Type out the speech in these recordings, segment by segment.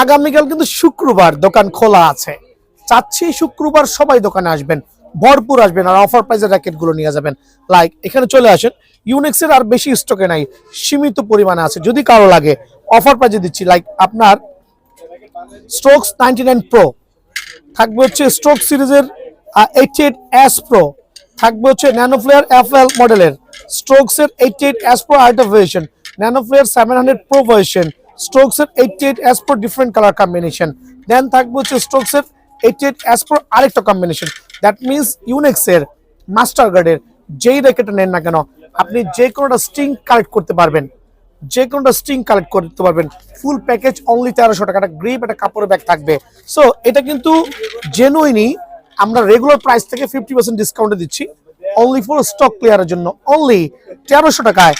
আগামীকাল কিন্তু শুক্রবার দোকান খোলা আছে, চাচ্ছি শুক্রবার সবাই দোকানে আসবেন, ভরপুর আসবেন আর অফার প্রাইসের র্যাকেট গুলো নিয়ে যাবেন। লাইক এখানে চলে আসেন, ইউনিক্সের আর বেশি স্টকে নাই, সীমিত পরিমাণে আছে, যদি কারো লাগে অফার প্রাইসে দিচ্ছি। লাইক আপনার স্ট্রোকস 99 প্রো থাকবে হচ্ছে স্ট্রোক সিরিজের 88S প্রো, থাকবে হচ্ছে ন্যানো ফ্লেয়ার FL মডেলের স্ট্রোকসের 88S pro ultra version, nano flare 700 pro version, স্ট্রোকসের 88S pro different colour combination, then থাকবে হচ্ছে স্ট্রোকসের 88S প্রো আরেকটা কম্বিনেশন। দ্যাট মিনস ইউনিক্সের মাস্টার গার্ডের যেই র্যাকেটটা নেন না কেন আপনি যে কোনোটা স্ট্রিং কালেক্ট করতে পারবেন, যে কোনোটা স্ট্রিং কালেক্ট করতে পারবেন। ফুল প্যাকেজ অনলি 1300 টাকা, একটা গ্রিপ একটা কাপড়ের ব্যাগ থাকবে। সো এটা কিন্তু জেনুইনই আমরা রেগুলার প্রাইস থেকে 50% ডিসকাউন্টে দিচ্ছি অনলি ফর স্টক ক্লিয়ারের জন্য, অনলি 1300 টাকায়।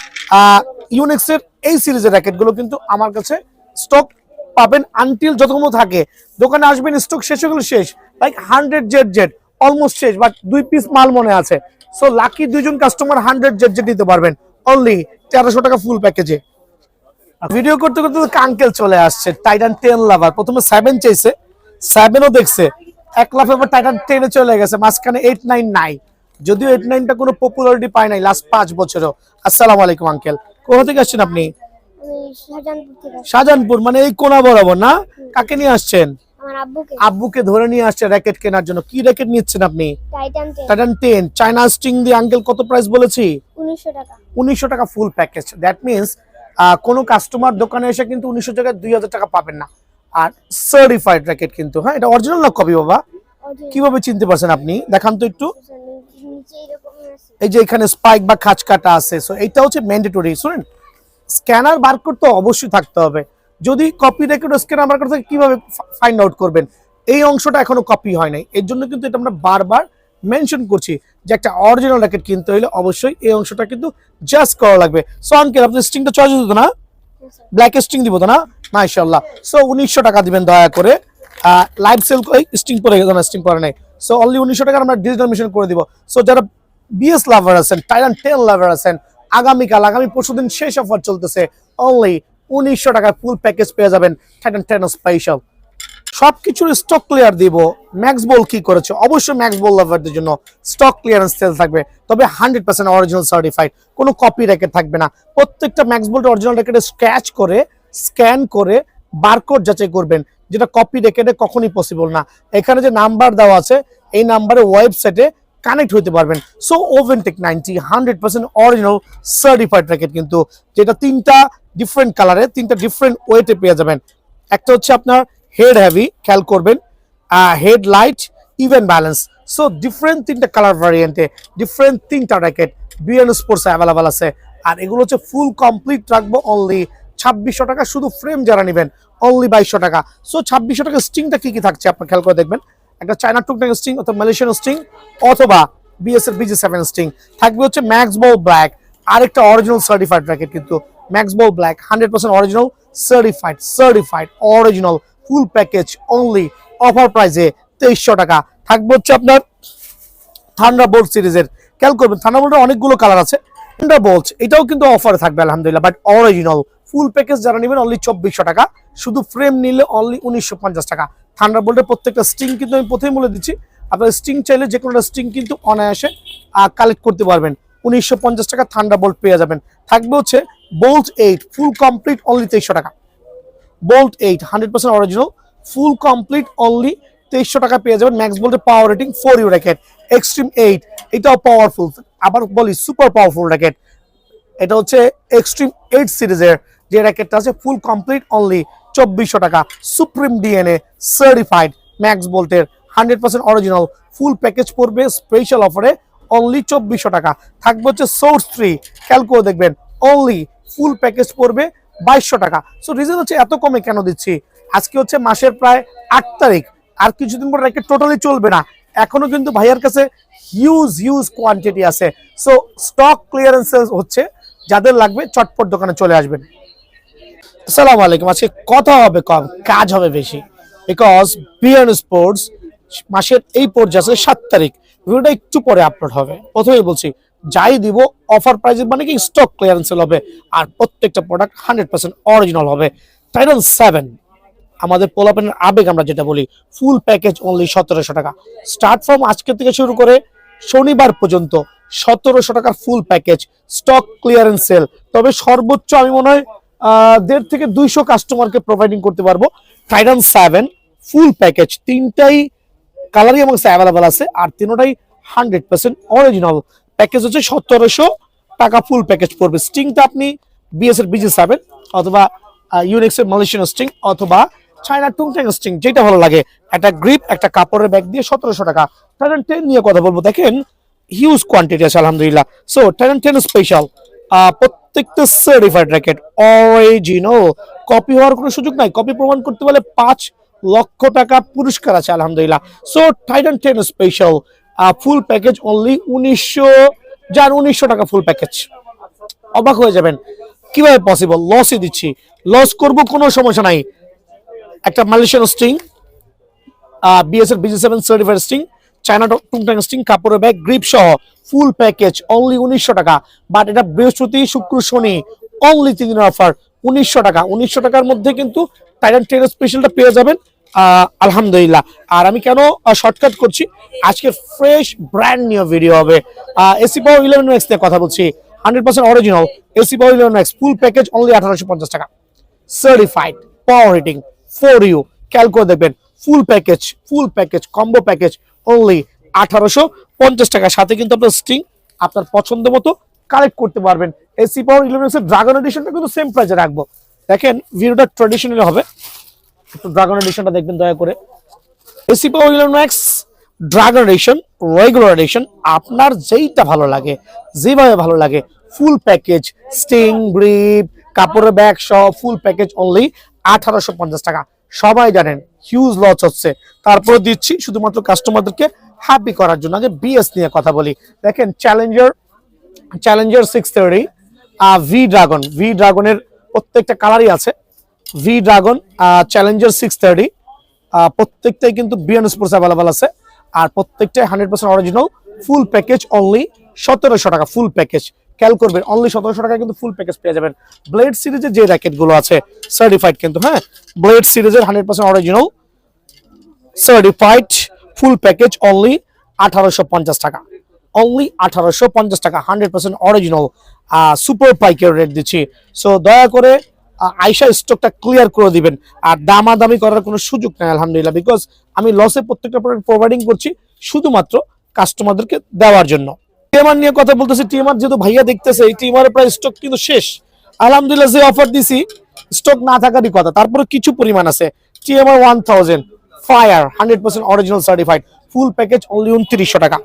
ইউনিক্সের এই সিরিজের র্যাকেটগুলো কিন্তু আমার কাছে স্টক পাবেন আনটিল যতক্ষণ থাকে, দোকানে আসবেন স্টক শেষ হয়ে গেলে শেষ। লাইক 100 অলমোস্ট শেষ, বাট 2 পিস মাল মনে আছে। সো লাকি 2জন কাস্টমার 100 নিতে পারবেন অনলি 1300 টাকা ফুল প্যাকেজে। ভিডিও করতে করতে আঙ্কেল চলে আসছে, টাইটান 10 লাভার। প্রথমে 7 চাইছে, 7ও দেখছে, এক লাফে আবার টাইটান 10 চলে গেছে, মাঝখানে 8, 9 নাই। যদিও 8, 9টা কোনো পপুলারিটি পায় নাই লাস্ট 5 বছরও। আসসালামু আলাইকুম আঙ্কেল, কোথা থেকে আসছেন আপনি? শাহজাহানপুর, মানে এই কোনা বরাবর না? কাকে নিয়ে আসছেন? আব্বুকে ধরে নিয়ে আসছে র্যাকেট কেনার জন্য। কি র্যাকেট নিচ্ছেন আপনি? টাইটান 10 চায়না স্ট্রিং দিয়ে। আঙ্কেল কত প্রাইস বলেছি? 1900 টাকা। 1900 টাকা ফুল প্যাকেজ। দ্যাট মিনস কোনো কাস্টমার দোকানে এসে কিন্তু 1900 টাকায় 2000 টাকা পাবেন না। আর সার্টিফাইড র্যাকেট কিন্তু, হ্যাঁ এটা অরিজিনাল না কপি বাবা? কিভাবে চিনতে পারছেন আপনি? দেখান তো একটু। এই যে এখানে স্পাইক বা খাঁজ কাটা আছে। সো এইটা হচ্ছে ম্যান্ডেটরি। শুনেন, স্ক্যানার বারকোড তো অবশ্যই থাকতে হবে। যদি কপি রেকর্ড স্ক্যানার বারকোড থাকে কিভাবে ফাইন্ড আউট করবেন? এই অংশটা এখনো কপি হয় নাই, এর জন্য কিন্তু এটা আমরা বারবার মেনশন করছি যে একটা অরিজিনাল র্যাকেট কিনতে হলে অবশ্যই এই অংশটা কিন্তু জাস্ট করা লাগবে। সো আঙ্কেল আপনি স্ট্রিংটা চয়েস দিত না? ব্ল্যাক স্ট্রিং দিব তো না? মাশাআল্লাহ। সো 1900 টাকা দিবেন দয়া করে। লাইভ সেল স্ট্রিং পরে গেছে না, স্ট্রিং পরে নাই। সো অনলি 1900 টাকা আমরা ডিজিটাল মেশিন করে দিব। সো যারা বিএস লাভার আছেন, টাইটান 10 লাভার আছেন, আগামী পরশুদিন শেষ অফার চলতেছে, অনলি 1900 টাকায় ফুল প্যাকেজ পেয়ে যাবেন টাইটান 10 স্পেশাল। সবকিছুর স্টক ক্লিয়ার দিব। ম্যাক্স বল কি করেছে? অবশ্যই ম্যাক্স বল লাভারদের জন্য স্টক ক্লিয়ারেন্স সেল থাকবে, তবে 100% অরিজিনাল সার্টিফাইড, কোনো কপি র্যাকেট থাকবে না। প্রত্যেকটা ম্যাক্স বলটা অরিজিনাল র্যাকেটে স্ক্র্যাচ করে স্ক্যান করে বারকোড যাচাই করবেন, যেটা কপি র্যাকেটে কখনোই পসিবল না। এখানে যে নাম্বার দেওয়া আছে এই নাম্বারে ওয়েবসাইটে কানেক্ট হতে পারবেন। সো ওভেনটেক 90 100% অরিজিনাল সার্টিফাইড র্যাকেট কিন্তু, যেটা 3টা ডিফারেন্ট কালারে 3টা ডিফারেন্ট ওয়েটে পেয়ে যাবেন। একটা হচ্ছে আপনার হেড হেভি, খেয়াল করবেন, head light, even balance. So different 3টা কালার ভ্যারিয়েন্টে ডিফারেন্ট 3টা র্যাকেট বিএন স্পোর্টস অ্যাভেলেবল আছে। আর এগুলো হচ্ছে ফুল কমপ্লিট রাখবো অনলি 2600 টাকা। শুধু ফ্রেম যারা নেবেন অনলি 2200 টাকা। সো 2600 টাকা। স্ট্রিংটা কি কি থাকছে আপনার খেয়াল করে দেখবেন। একটা চায়না টুকটাক স্ট্রিং অথবা মালয়েশিয়ান স্ট্রিং অথবা বিএস এর BG7 স্ট্রিং থাকবে হচ্ছে ম্যাক্স বল ব্ল্যাক, আরেকটা অরিজিনাল সার্টিফাইড র্যাকেট কিন্তু max ball black 100% original certified original full package only offer প্রাইসে 2300 টাকা। থাকবে হচ্ছে আপনার থান্ডারবোল্ট সিরিজের। খেয়াল করবেন থান্ডারবোল্টের অনেকগুলো কালার আছে। থান্ডারবোল্ট এটাও কিন্তু অফারে থাকবে আলহামদুলিল্লাহ, বাট অরিজিনাল ফুল প্যাকেজ যারা নেবেন অনলি 2400 টাকা। শুধু ফ্রেম নিলে অনলি 1950 টাকা। থান্ডারবোল্টের প্রত্যেকটা স্ট্রিং কিন্তু আমি প্রথমেই বলে দিচ্ছি, আপনার স্ট্রিং চাইলে যে কোনো স্ট্রিং কিন্তু অনায়াসে কালেক্ট করতে পারবেন। 1950 টাকা থান্ডারবোল্ট পেয়ে যাবেন। থাকবে হচ্ছে বোল্ট 8 ফুল কমপ্লিট অনলি 2300 টাকা। Bolt 8 100% original full complete only 2300 টাকা পেয়ে যাবেন। ম্যাক্স বোল্টের power rating 4U racket extreme 8, এটাও পাওয়ারফুল। আবার বলি সুপার পাওয়ারফুল র্যাকেট। এটা হচ্ছে এক্সট্রিম 8 সিরিজের যে র্যাকেটটা আছে ফুল কমপ্লিট অনলি 2400 টাকা। সুপ্রিম ডিএনএ সার্টিফাইড ম্যাক্স বোল্টের 100% অরিজিনাল ফুল প্যাকেজ পড়বে স্পেশাল অফারে অনলি 2400 টাকা। থাকবে হচ্ছে সোর্স 3, খেয়াল করে দেখবেন অনলি ফুল প্যাকেজ পড়বে 2200 টাকা। সো রিজন হচ্ছে এত কমে কেন দিচ্ছি, আজকে হচ্ছে মাসের প্রায় 8 তারিখ, আর কিছুদিন পর র্যাকেট টোটালি চলবে না। এখনো কিন্তু ভাইয়ার কাছে হিউজ কোয়ান্টিটি আছে। সো স্টক ক্লিয়ারেন্স হচ্ছে, যাদের লাগবে চটপট দোকানে চলে আসবেন। আসসালামু আলাইকুম। আজকে কথা হবে কম, কাজ হবে বেশি, বিকজ বিএন স্পোর্টস মাসের এই পর্যায়ে 7 তারিখ, ভিডিওটা একটু পরে আপলোড হবে। প্রথমেই বলছি যাই দিব অফার প্রাইসে, মানে কি স্টক ক্লিয়ারেন্স হবে, আর প্রত্যেকটা প্রোডাক্ট 100% অরিজিনাল হবে। টাইটান 7 আমাদের পোলাপেনের আবেগ আমরা যেটা বলি, ফুল প্যাকেজ অনলি 1700 টাকা। স্টার্ট ফ্রম আজকে থেকে শুরু করে শনিবার পর্যন্ত 1700 টাকার full package, stock clearance sale. তবে সর্বোচ্চ আমি মনে হয় 1.5 থেকে 200 কাস্টমারকে প্রোভাইডিং করতে পারবো। টাইটান 7 ফুল প্যাকেজ, 3টাই কালারই আমার কাছে অ্যাভেলেবল আছে, আর 3টাই 100% অরিজিনাল। প্যাকেজ হচ্ছে 1700 টাকা ফুল প্যাকেজ পড়বে। স্টিংটা আপনি বিএস এর BG7 অথবা ইউনিক্স এর মালয়েশিয়ান স্টিং অথবা চায়না টুংটাং স্টিং, যেটা ভালো লাগে। একটা গ্রিপ, একটা কাপড়ের ব্যাগ দিয়ে 1700 টাকা। টাইটান 10 নিয়ে কথা বলবো, দেখেন হিউজ কোয়ান্টিটি আছে আলহামদুলিল্লাহ। সো টাইটান 10 স্পেশাল, প্রত্যেকটা সার্টিফাইড র্যাকেট, অরিজিনাল, কপি হওয়ার কোনো সুযোগ নাই। কপি প্রমাণ করতে পারলে 5 লক্ষ টাকা পুরস্কার আছে আলহামদুলিল্লাহ। সো টাইটান 10 স্পেশাল ফুল প্যাকেজ অনলি 1900 টাকা ফুল প্যাকেজ। অবাক হয়ে যাবেন কিভাবে পসিবল, লসই দিচ্ছি, লস করব কোনো সমস্যা নাই। একটা মালয়েশিয়ান স্টিং, বিএস এর BG7 সার্টিফাইড স্টিং, চায়না টুংটাং স্টিং, কাপড়ের ব্যাগ, গ্রিপ সহ ফুল প্যাকেজ অনলি 1900 টাকা। বাট এটা বৃহস্পতি শুক্র শনি অনলি 3 দিনের অফার, 1900 টাকা। 1900 টাকার মধ্যে কিন্তু টাইটান 10 স্পেশালটা পেয়ে যাবেন আলহামদুলিল্লাহ। আর আমি কেন শর্টকাট করছি, আজকে ফ্রেশ ব্র্যান্ড নিউ ভিডিও হবে। এসি পাওয়ার 11 ম্যাক্স নিয়ে কথা বলছি, 100% original AC power 11 max full package only 1850 টাকা। Certified power rating for you, খেয়াল করে দেখবেন। Full package combo package only 1850 টাকা। সাথে কিন্তু আপনার স্টিং আপনার পছন্দ মতো কালেক্ট করতে পারবেন। এসি পাওয়ার 11 ম্যাক্সের ড্রাগন এডিশনটা কিন্তু সেম প্রাইসে রাখবো। দেখেন ভিডিওটা ট্র্যাডিশনাল হবে, একটু ড্রাগন এডিশনটা দেখবেন দয়া করে। AC power 11 max dragon edition, regular edition, আপনার যেইটা ভালো লাগে, যেভাবে ভালো লাগে, ফুল প্যাকেজ, স্টিং, গ্রিপ, কাপড়ের ব্যাগ সহ ফুল প্যাকেজ অনলি 1850 টাকা। সবাই জানেন হিউজ লস হচ্ছে, তারপরে দিচ্ছি শুধুমাত্র কাস্টমারদেরকে হ্যাপি করার জন্য। আগে বিএস নিয়ে কথা বলি। দেখেন চ্যালেঞ্জার 630 ভি ড্রাগনের প্রত্যেকটা কালারই আছে। ভি ড্রাগন চ্যালেঞ্জার 630 প্রত্যেকটাই কিন্তু বিয়ন্ড স্পোর্টস অ্যাভেলেবল আছে, আর প্রত্যেকটাই 100% অরিজিনাল। ফুল প্যাকেজ অনলি 1700 টাকা ফুল প্যাকেজ। খেয়াল করবেন অনলি 1700 টাকা কিন্তু ফুল প্যাকেজ পেয়ে যাবেন। ব্লেড সিরিজের যে র্যাকেট গুলো আছে সার্টিফাইড কিন্তু, হ্যাঁ, ব্লেড সিরিজের 100% original certified full package only 1850 টাকা। অনলি 1850 টাকা, 100% অরিজিনাল সুপার পাইকারি রেট দিচ্ছি। সো দয়া করে আইসা স্টকটা ক্লিয়ার করে দিবেন, আর দামাদামি করার কোনো সুযোগ নেই আলহামদুলিল্লাহ, বিকজ আমি লসে প্রত্যেকটা প্রোডাক্ট প্রোভাইডিং করছি শুধুমাত্র কাস্টমারদেরকে দেওয়ার জন্য। টিএমআর নিয়ে কথা বলতেছি। টিএমআর যেহেতু ভাইয়া দেখতেছে, এই টিএমআর প্রায় স্টক কিন্তু শেষ আলহামদুলিল্লাহ। যে অফার দিছি স্টক না থাকারই কথা, তারপরে কিছু পরিমাণ আছে। TMR 1000 fire 100% original certified full package only 2900 টাকা।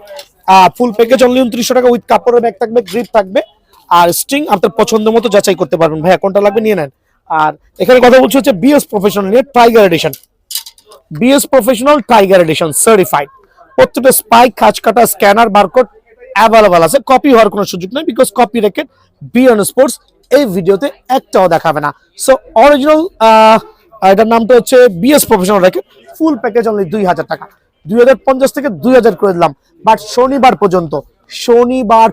ফুল প্যাকেজ অনলি 2900 টাকা, উইথ কাপড়ের ব্যাগ থাকবে, গ্রিপ থাকবে, আর স্ট্রিং আপনার পছন্দ মতো যাচাই করতে পারবেন। ভাইয়া কোনটা লাগবে নিয়ে নেন। আর এখানে কথা বলছি হচ্ছে বিএস প্রফেশনাল নিয়ে, tiger edition, BS professional tiger edition certified. প্রত্যেকটা স্পাইক, খাঁজ কাটা, স্ক্যানার, বারকোড অ্যাভেলেবল আছে। কপি হওয়ার কোনো সুযোগ নেই, because copy racket beyond sports এই ভিডিওতে একটাও দেখাবে না। সো অরিজিনাল, এটার নামটা হচ্ছে BS professional racket, full package only 2000 টাকা। 2050 থেকে 2000 করে দিলাম। বাট শনিবার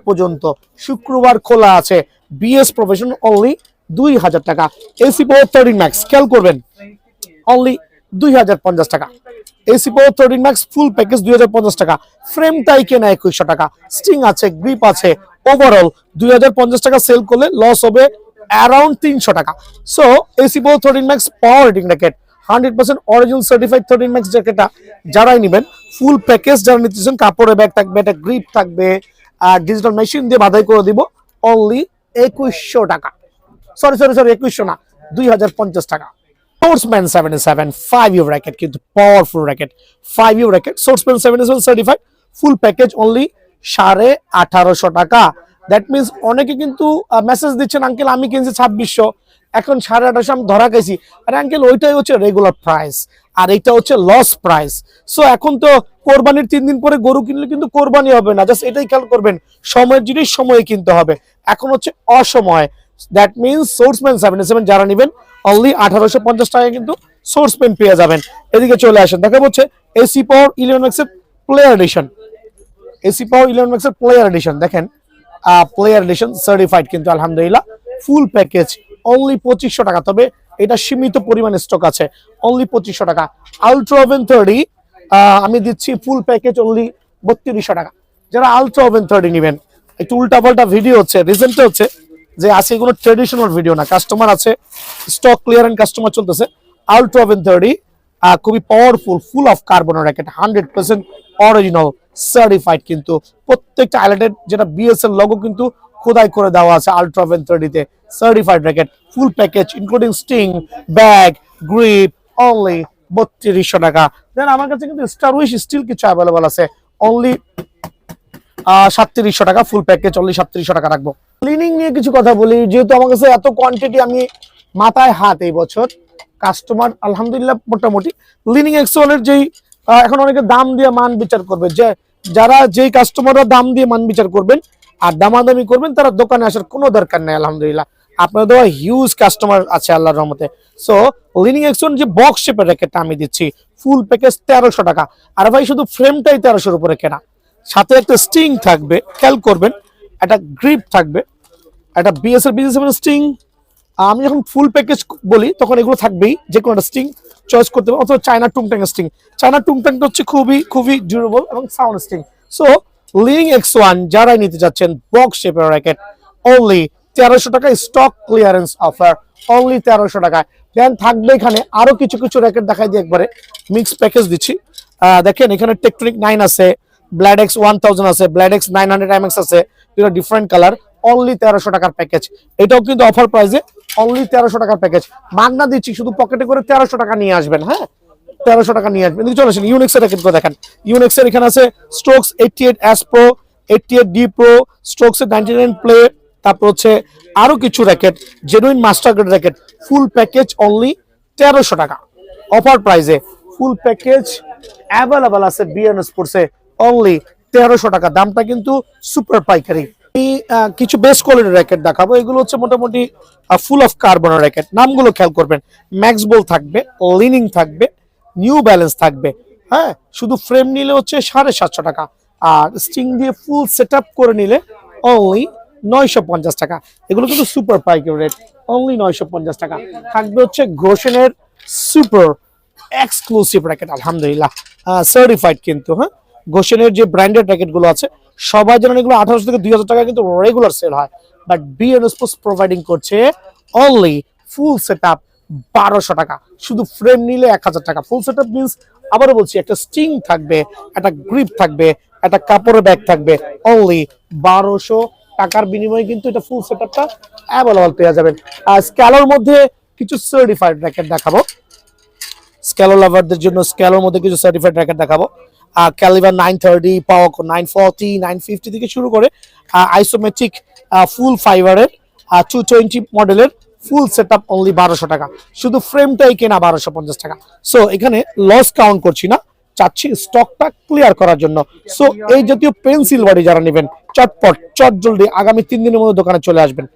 পর্যন্ত, শুক্রবার খোলা আছে। বিএস প্রফেশনাল অনলি 2000 টাকা। এসি পাওয়ার 13 ম্যাক্স, খেয়াল করবেন অনলি 2050 টাকা। AC power 13 max full package 2050 টাকা। ফ্রেমটাই কেনা 2100 টাকা। স্টিং আছে, গ্রিপ আছে। ওভারঅল 2050 টাকা সেল করলে লস হবে অ্যারাউন্ড 300 টাকা। So AC power 13 max power rating racket, 100% original certified 13 max জ্যাকেটটা যারাই নেবেন, ফুল প্যাকেজ যারা নিতেছেন, কাপড়ের ব্যাগ থাকবে, একটা গ্রিপ থাকবে, আর ডিজিটাল মেশিন দিয়ে বাধাই করে দিব অনলি 2100 টাকা। সরি 2100 না, 2050 টাকা। সোর্সম্যান 77 5 year র্যাকেট, কিন্তু পাওয়ারফুল র্যাকেট, 5 year র্যাকেট, সোর্সম্যান 77 সার্টিফাইড ফুল প্যাকেজ অনলি 1850 টাকা। দ্যাট মিনস অনেকে কিন্তু মেসেজ দিচ্ছেন, আঙ্কেল আমি কিনছি 2600, এখন 1850 আমি ধরা খাইছি। আরে আঙ্কেল, ওইটাই হচ্ছে রেগুলার প্রাইস, আর এটা হচ্ছে লস প্রাইস। সো এখন তো কোরবানির 3 দিন পরে গরু কিনলে কিন্তু কোরবানি হবে না, জাস্ট এটাই খেয়াল করবেন। সময়ের জিনিস সময়ে কিনতে হবে, এখন হচ্ছে অসময়। দ্যাট মিনস সোর্সম্যান 77 যারা নেবেন অনলি 1850 টাকায় কিন্তু সোর্সম্যান পেয়ে যাবেন। এদিকে চলে আসেন, দেখা হচ্ছে এসি পাওয়ার 11 ম্যাক্সের প্লেয়ার এডিশন। এসি পাওয়ার 11 ম্যাক্সের প্লেয়ার এডিশন, দেখেন প্লেয়ার এডিশন সার্টিফাইড কিন্তু আলহামদুলিল্লাহ, ফুল প্যাকেজ অনলি 2500 টাকা। তবে এটা সীমিত পরিমাণে স্টক আছে, অনলি 2500 টাকা। আলট্রা ওভেন 30 আমি দিচ্ছি ফুল প্যাকেজ অনলি 3200 টাকা। যারা আলট্রা ওভেন 30 নেবেন, একটু উল্টাপাল্টা ভিডিও হচ্ছে, রিজেন্টে হচ্ছে যে আজকে কোনো ট্রেডিশনাল ভিডিও না, কাস্টমার আছে, স্টক ক্লিয়ারেন্স কাস্টমার চলতেছে। আলট্রা ওভেন 30 খুবই powerful, full of carbon racket, 100% original certified, কিন্তু প্রত্যেকটা আইল্যান্ডের যেটা বিএসএল লোগো কিন্তু খোদাই করে দেওয়া আছে আলট্রা ওভেন 30 তে। Certified racket, full package including sting, bag, grip, only 3200 টাকা। দেন আমার কাছে কিন্তু স্টার উইশ স্টিল কিছু অ্যাভেলেবল আছে, অনলি 3700 টাকা, ফুল প্যাকেজ অনলি 3700 টাকা রাখবো। ক্লিনিং নিয়ে কিছু কথা বলি, যেহেতু আমার কাছে এত কোয়ান্টিটি, আমি মাথায় হাত এই বছর কাস্টমার আলহামদুলিল্লাহ মোটামুটি লিনিং এক্স1 এর যেই এখন অনেকে দাম দিয়ে মান বিচার করবে, যে যারা যেই কাস্টমাররা দাম দিয়ে মান বিচার করবেন আর দামাদামি করবেন তারা দোকানে আসার কোনো দরকার নেই। আলহামদুলিল্লাহ আপনাদের হিউজ কাস্টমার আছে আল্লাহর রহমতে। সো লিনিং এক্স1 যে বক্স শেপের র্যাকেটটা আমি দিচ্ছি ফুল প্যাকেজ 1300 টাকা। আর ভাই শুধু ফ্রেমটাই 1300 উপরে কেনা, সাথে একটা স্টিং থাকবে, খেয়াল করবেন, একটা গ্রিপ থাকবে, একটা বিএসএল স্টিং। আমি যখন ফুল প্যাকেজ বলি তখন এগুলো থাকবেই, যে কোনো একটা স্টিং চয়েস করতে পারবেন, অথবা চায়না টুংটাং স্টিং। চায়না টুংটাংটা হচ্ছে খুবই খুবই ডিউরেবল এবং সাউন্ড স্টিং। সো লিনিং এক্স1 যারাই নিতে যাচ্ছেন বক্স শেপের র্যাকেট অনলি 1300 টাকা, স্টক ক্লিয়ারেন্স অফার, অনলি 1300 টাকায়। দেন থাকবে এখানে আরো কিছু কিছু র্যাকেট দেখাই দিয়ে একবারে মিক্স প্যাকেজ দিচ্ছি। দেখেন এখানে টেকটনিক 9 আছে, ব্ল্যাডেক্স 1000 আছে, ব্ল্যাডেক্স 900 MX আছে, দুটো ডিফারেন্ট কালার, অনলি 1300 টাকার প্যাকেজ। এটাও কিন্তু অফার প্রাইসে অনলি 1300 টাকার প্যাকেজ। মাগনা দিচ্ছি, শুধু পকেটে করে 1300 টাকা নিয়ে আসবেন। হ্যাঁ, 1300 টাকা নিয়ে আসবেন। চলে আসেন ইউনিক্স এর র্যাকেট দেখেন। ইউনিক্স এর এখানে আছে strokes 88 S Pro, 88 D Pro, strokes এর 99 প্লে, তারপর হচ্ছে আরো কিছু racket, genuine master grade racket, full package only 1300 টাকা অফার প্রাইসে। ফুল প্যাকেজ অ্যাভেলেবল আছে বিএন স্পোর্টসে অনলি 1300 টাকা। দামটা কিন্তু সুপার পাইকারি। কিছু বেস্ট কোয়ালিটির র্যাকেট দেখাবো, এগুলো হচ্ছে মোটামুটি ফুল অফ কার্বন র্যাকেট। নামগুলো খেয়াল করবেন, ম্যাক্স বল থাকবে, লিনিং থাকবে, নিউ ব্যালেন্স থাকবে। হ্যাঁ, শুধু ফ্রেম নিলে হচ্ছে 750 টাকা, আর স্টিং দিয়ে ফুল সেট আপ করে নিলে অনলি 950 টাকা। এগুলো কিন্তু সুপার পাইকারি রেট, অনলি 950 টাকা। থাকবে হচ্ছে ঘোষণের সুপার এক্সক্লুসিভ র্যাকেট, আলহামদুলিল্লাহ সার্টিফাইড কিন্তু। হ্যাঁ, ঘোষণের যে ব্র্যান্ডেড র্যাকেট গুলো আছে সবাই জানেন এগুলো 1800 থেকে 2000 টাকা কিন্তু রেগুলার সেল হয়, বাট বিএন স্পোর্টস প্রোভাইডিং করছে অনলি ফুল সেটআপ 1200 টাকা। শুধু ফ্রেম নিলে 1000 টাকা। ফুল সেটআপ মিন্স, আবারও বলছি, একটা স্টিং থাকবে, একটা গ্রিপ থাকবে, একটা কাপড়ের ব্যাগ থাকবে, অনলি 1200 টাকার বিনিময়ে কিন্তু এটা ফুল সেটআপটা অ্যাভেলেবল পেয়ে যাবেন। আর স্ক্যালোর মধ্যে কিছু সার্টিফাইড র্যাকেট দেখাবো, স্ক্যালো লাভারদের জন্য স্ক্যালোর মধ্যে কিছু সার্টিফাইড র্যাকেট দেখাবো। ক্যালিভার 930, পাওয়াকো 940, 950 থেকে শুরু করে আইসোমেট্রিক ফুল ফাইবারের 220 মডেলের ফুল সেটআপ অনলি 1200 টাকা। শুধু ফ্রেমটাই কেনা 1250 টাকা। সো এখানে লস কাউন্ট করছি না, চাচ্ছি স্টকটা ক্লিয়ার করার জন্য। সো এই জাতীয় পেন্সিল বাড়ি যারা নেবেন, চটপট চট জলদি আগামী 3 দিনের মধ্যে দোকানে চলে আসবেন।